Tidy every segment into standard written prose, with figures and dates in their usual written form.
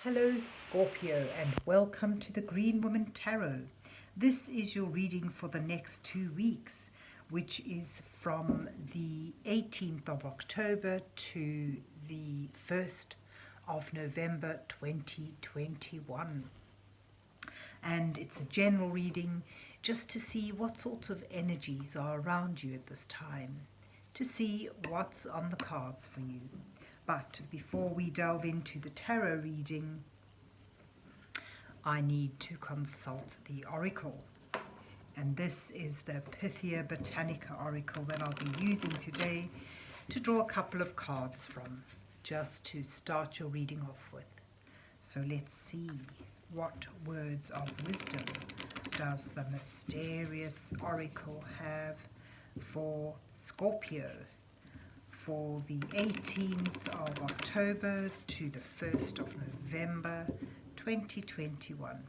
Hello Scorpio and welcome to the Green Woman Tarot. This is your reading for the next 2 weeks, which is from the 18th of October to the 1st of November 2021. And it's a general reading just to see what sort of energies are around you at this time, to see what's on the cards for you. But before we delve into the tarot reading, I need to consult the oracle. And this is the Pythia Botanica oracle that I'll be using today to draw a couple of cards from, just to start your reading off with. So let's see, what words of wisdom does the mysterious oracle have for Scorpio for the 18th of October to the 1st of November 2021.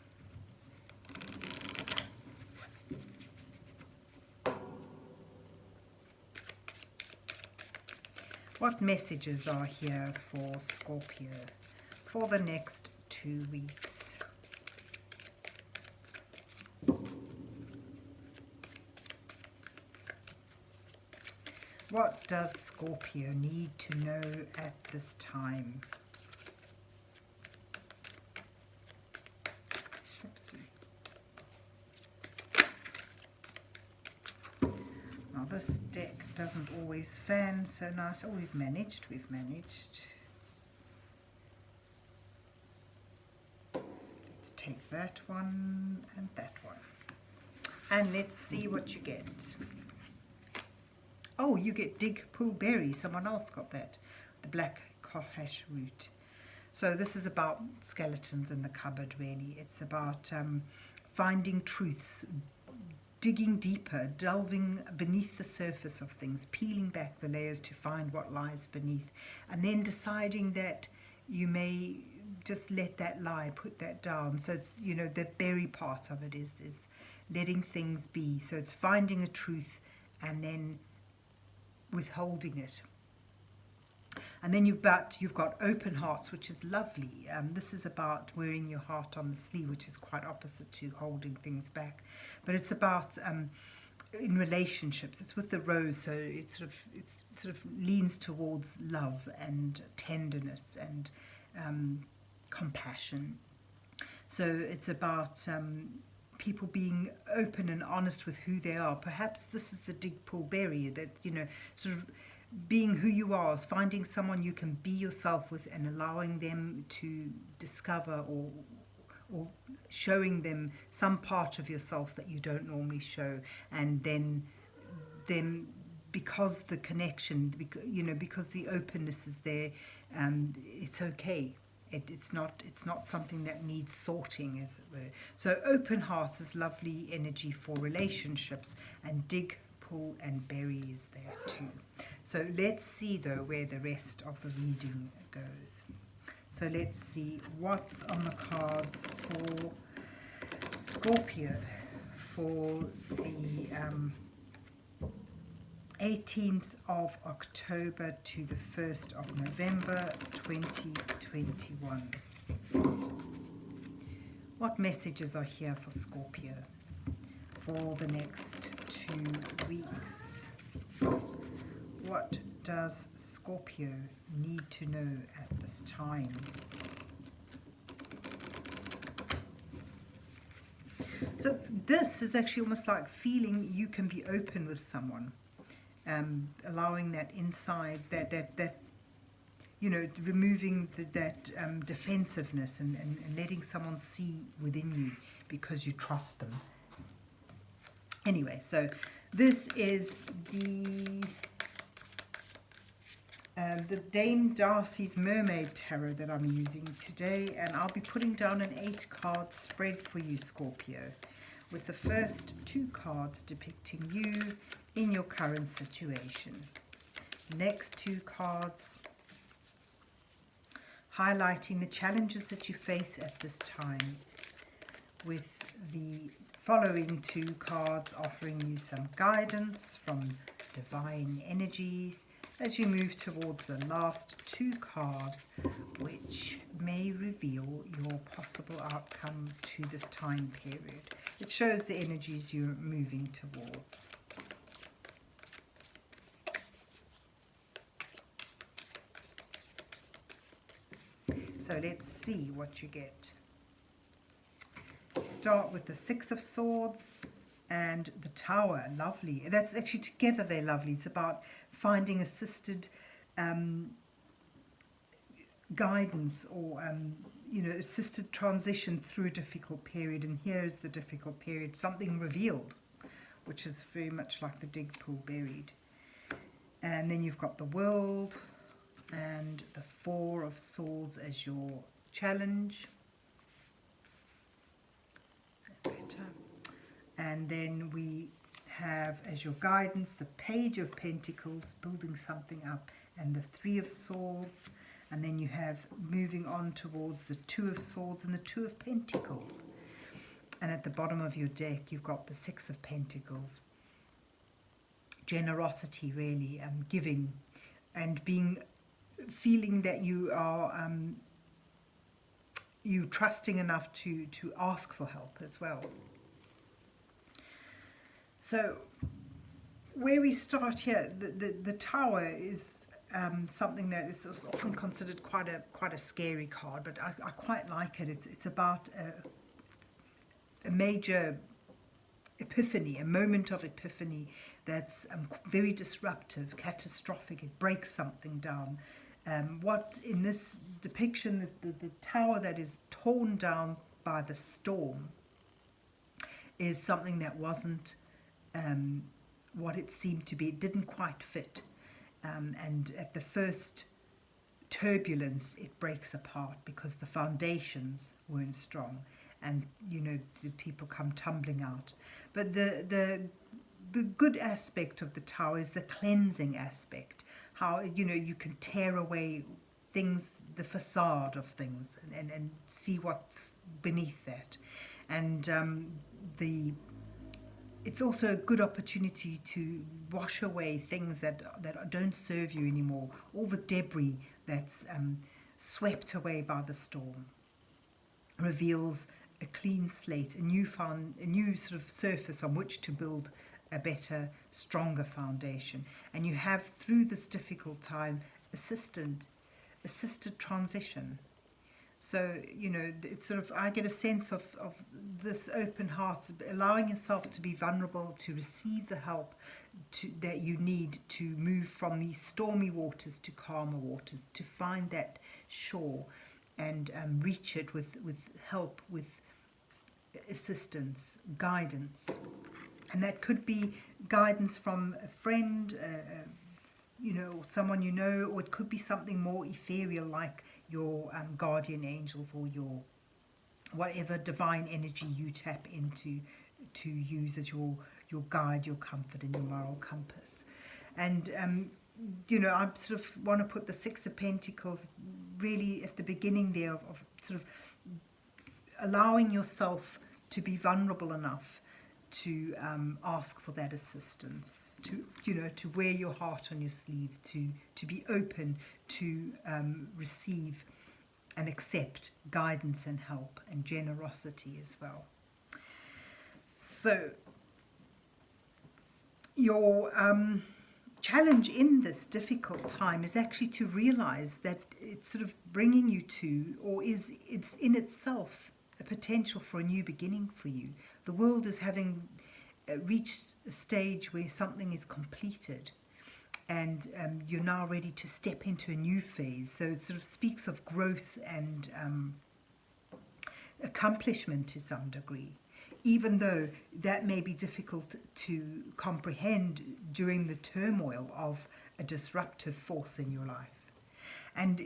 What messages are here for Scorpio for the next 2 weeks? What does Scorpio need to know at this time? Oopsie. Now this deck doesn't always fan so nice. Oh, we've managed. Let's take that one and that one. And let's see what you get. Oh, you get dig, pull, berry. Someone else got that. The black cohosh root. So this is about skeletons in the cupboard, really. It's about finding truths, digging deeper, delving beneath the surface of things, peeling back the layers to find what lies beneath, and then deciding that you may just let that lie, put that down. So it's, you know, the berry part of it is letting things be. So it's finding a truth and then withholding it. And then you've got open hearts, which is lovely. This is about wearing your heart on the sleeve, which is quite opposite to holding things back. But it's about in relationships. It's with the rose, so it sort of leans towards love and tenderness and compassion. So it's about people being open and honest with who they are. Perhaps this is the dig, pull, bury, that, you know, sort of being who you are, finding someone you can be yourself with and allowing them to discover or showing them some part of yourself that you don't normally show, and then because the connection, because the openness is there, it's okay. It's not something that needs sorting, as it were. So open hearts is lovely energy for relationships, and dig, pull, and bury is there too. So let's see though where the rest of the reading goes. So let's see what's on the cards for Scorpio for the 18th of October to the 1st of November 2021. What messages are here for Scorpio for the next 2 weeks? What does Scorpio need to know at this time? So this is actually almost like feeling you can be open with someone. Allowing that inside, that you know, removing that defensiveness and letting someone see within you because you trust them. Anyway, so this is the Dame Darcy's Mermaid Tarot that I'm using today, and I'll be putting down an 8-card spread for you, Scorpio, with the first 2 cards depicting you in your current situation. Next 2 cards highlighting the challenges that you face at this time, with the following 2 cards offering you some guidance from divine energies as you move towards the last two cards, which may reveal your possible outcome to this time period. It shows the energies you're moving towards. So let's see what you get. You start with the Six of Swords and the Tower. Lovely. That's actually together they're lovely. It's about finding assisted guidance or assisted transition through a difficult period. And here is the difficult period, something revealed, which is very much like the dig pool buried. And then you've got the World and the Four of Swords as your challenge. Better. And then we have as your guidance the Page of Pentacles, building something up, and the Three of Swords. And then you have moving on towards the Two of Swords and the Two of Pentacles. And at the bottom of your deck, you've got the Six of Pentacles. Generosity, really, giving and feeling that you are you trusting enough to ask for help as well. So where we start here, the Tower is something that is often considered quite a scary card, but I quite like it. It's about a major epiphany, a moment of epiphany that's very disruptive, catastrophic. It breaks something down. What in this depiction, the tower that is torn down by the storm is something that wasn't what it seemed to be. It didn't quite fit. And at the first turbulence, it breaks apart because the foundations weren't strong. And, the people come tumbling out. But the good aspect of the tower is the cleansing aspect. How, you can tear away things, the facade of things, and see what's beneath that. And it's also a good opportunity to wash away things that don't serve you anymore. All the debris that's swept away by the storm reveals a clean slate, a new sort of surface on which to build a better, stronger foundation. And you have, through this difficult time, assisted transition. So, it's sort of, I get a sense of this open heart, allowing yourself to be vulnerable, to receive the help that you need to move from these stormy waters to calmer waters, to find that shore and reach it with help, with assistance, guidance. And that could be guidance from a friend, someone or it could be something more ethereal like your guardian angels or your whatever divine energy you tap into to use as your guide, your comfort, and your moral compass. And I sort of want to put the Six of Pentacles really at the beginning there of sort of allowing yourself to be vulnerable enough to ask for that assistance, to wear your heart on your sleeve, to be open to receive and accept guidance and help and generosity as well. So your challenge in this difficult time is actually to realize that it's sort of bringing you to, or it's in itself a potential for a new beginning for you. The world is having reached a stage where something is completed and you're now ready to step into a new phase. So it sort of speaks of growth and accomplishment to some degree, even though that may be difficult to comprehend during the turmoil of a disruptive force in your life. And,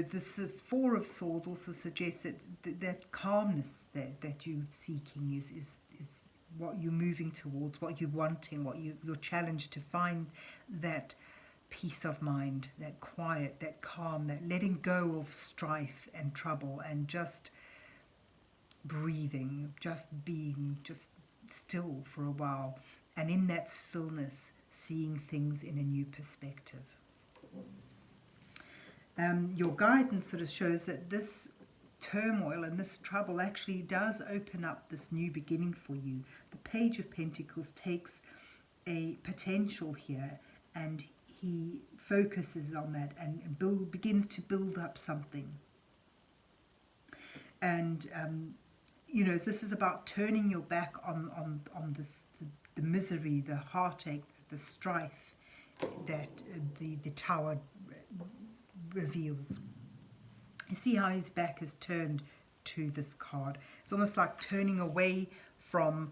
this Four of Swords also suggests that calmness that you're seeking is what you're moving towards, what you're wanting, you're challenged to find that peace of mind, that quiet, that calm, that letting go of strife and trouble and just breathing, just being, just still for a while. And in that stillness, seeing things in a new perspective. Your guidance sort of shows that this turmoil and this trouble actually does open up this new beginning for you. The Page of Pentacles takes a potential here, and he focuses on that and begins to build up something. And you know, this is about turning your back on this, the misery, the heartache, the strife that the Tower reveals. You see how his back is turned to this card. It's almost like turning away from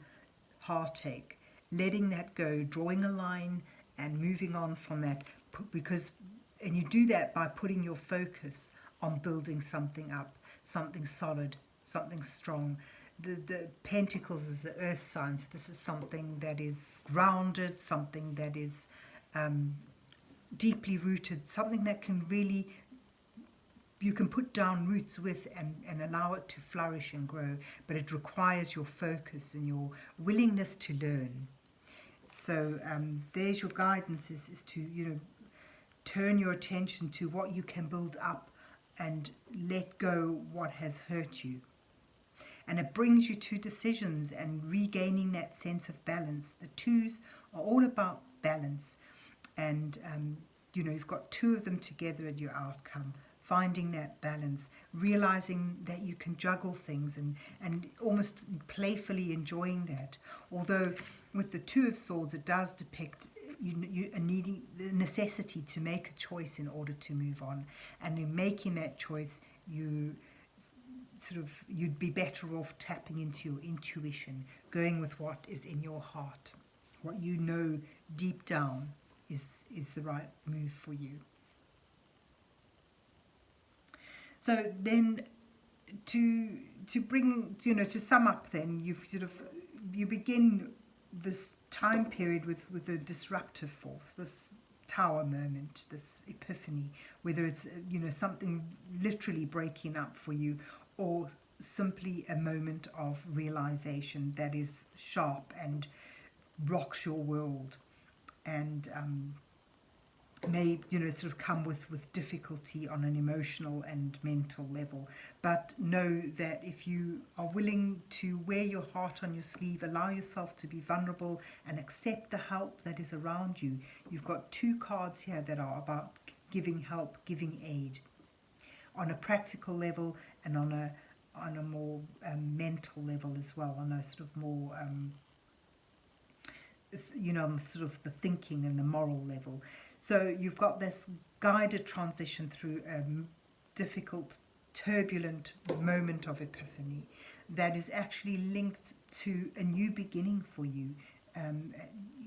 heartache, letting that go, drawing a line and moving on from that, and you do that by putting your focus on building something up, something solid, something strong. The Pentacles is the earth sign, so this is something that is grounded, something that is deeply rooted, something that can really, you can put down roots with and allow it to flourish and grow, but it requires your focus and your willingness to learn. So there's your guidance, is to, you know, turn your attention to what you can build up and let go what has hurt you. And it brings you to decisions and regaining that sense of balance. The twos are all about balance. And, you know, you've got two of them together at your outcome. Finding that balance, realizing that you can juggle things and almost playfully enjoying that. Although with the Two of Swords, it does depict you needing the necessity to make a choice in order to move on. And in making that choice, you'd be better off tapping into your intuition, going with what is in your heart, what you know deep down is the right move for you. So then, to bring, you know, to sum up, then you begin this time period with a disruptive force, this Tower moment, this epiphany, whether it's, you know, something literally breaking up for you, or simply a moment of realization that is sharp and rocks your world, and may, you know, sort of come with difficulty on an emotional and mental level. But know that if you are willing to wear your heart on your sleeve, allow yourself to be vulnerable and accept the help that is around you. You've got two cards here that are about giving help, giving aid, on a practical level and on a more mental level as well, on a sort of more you know, on sort of the thinking and the moral level. So you've got this guided transition through a difficult, turbulent moment of epiphany that is actually linked to a new beginning for you,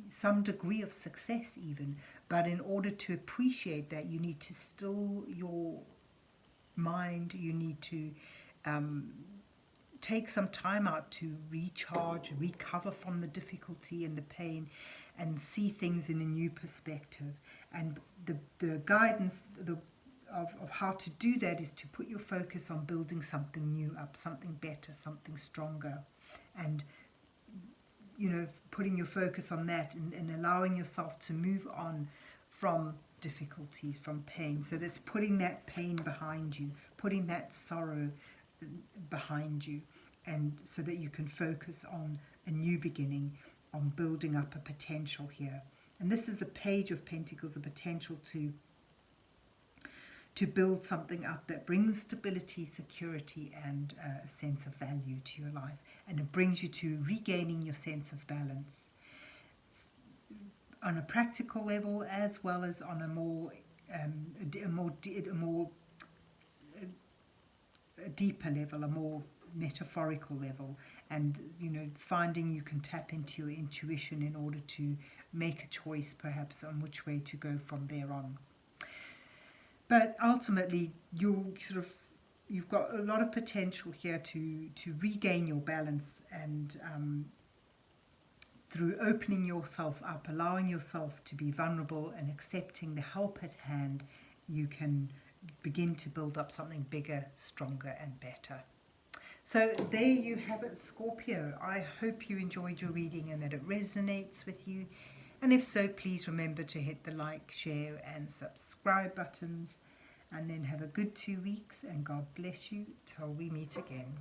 some degree of success even. But in order to appreciate that, you need to still your mind, you need to take some time out to recharge, recover from the difficulty and the pain, and see things in a new perspective. And the guidance of how to do that is to put your focus on building something new up, something better, something stronger, and, you know, putting your focus on that and allowing yourself to move on from difficulties, from pain. So that's putting that pain behind you, putting that sorrow behind you, and so that you can focus on a new beginning, on building up a potential here. And this is the Page of Pentacles, a potential to build something up that brings stability, security, and a sense of value to your life. And it brings you to regaining your sense of balance on a practical level, as well as on a deeper level, a more metaphorical level. And, you know, finding you can tap into your intuition in order to make a choice perhaps on which way to go from there on. But ultimately, you've got a lot of potential here to regain your balance, and through opening yourself up, allowing yourself to be vulnerable and accepting the help at hand, you can begin to build up something bigger, stronger, and better. So there you have it, Scorpio. I hope you enjoyed your reading and that it resonates with you. And if so, please remember to hit the like, share, and subscribe buttons. and then have a good 2 weeks, and God bless you till we meet again.